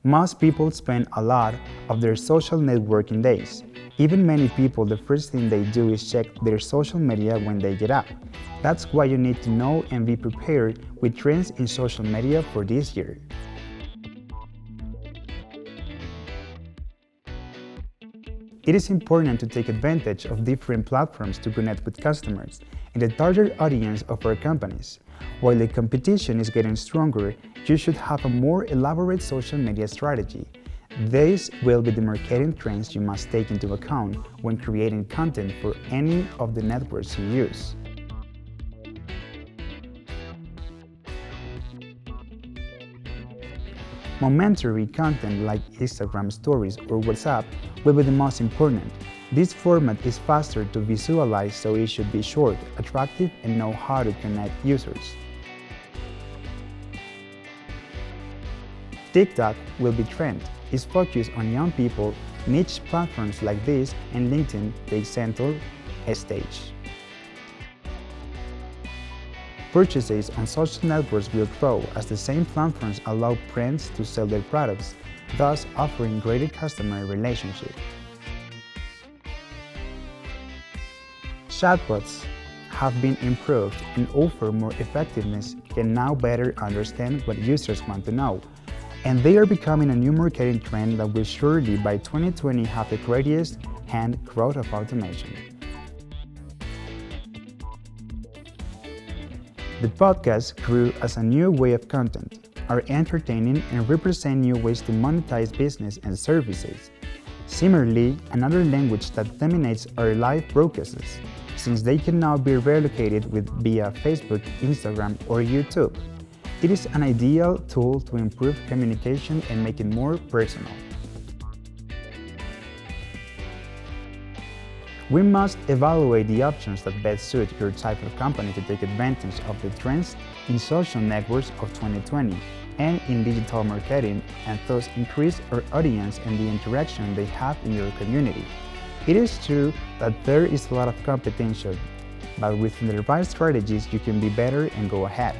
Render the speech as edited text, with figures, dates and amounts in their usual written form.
Most people spend a lot of their social networking days. Even many people, the first thing they do is check their social media when they get up. That's why you need to know and be prepared with trends in social media for this year. It is important to take advantage of different platforms to connect with customers and the target audience of our companies. While the competition is getting stronger, you should have a more elaborate social media strategy. These will be the marketing trends you must take into account when creating content for any of the networks you use. Momentary content like Instagram stories or WhatsApp will be the most important. This format is faster to visualize, so it should be short, attractive, and know how to connect users. TikTok will be trend. It's focused on young people. Niche platforms like this and LinkedIn take center stage. Purchases on social networks will grow as the same platforms allow brands to sell their products, thus offering greater customer relationship. Chatbots have been improved and offer more effectiveness, can now better understand what users want to know, and they are becoming a new marketing trend that will surely by 2020 have the greatest hand growth of automation. The podcast grew as a new way of content, are entertaining and represent new ways to monetize business and services. Similarly, another language that dominates are live broadcasts, since they can now be relocated via Facebook, Instagram, or YouTube. It is an ideal tool to improve communication and make it more personal. We must evaluate the options that best suit your type of company to take advantage of the trends in social networks of 2020 and in digital marketing, and thus increase our audience and the interaction they have in your community. It is true that there is a lot of competition, but with the right strategies you can be better and go ahead.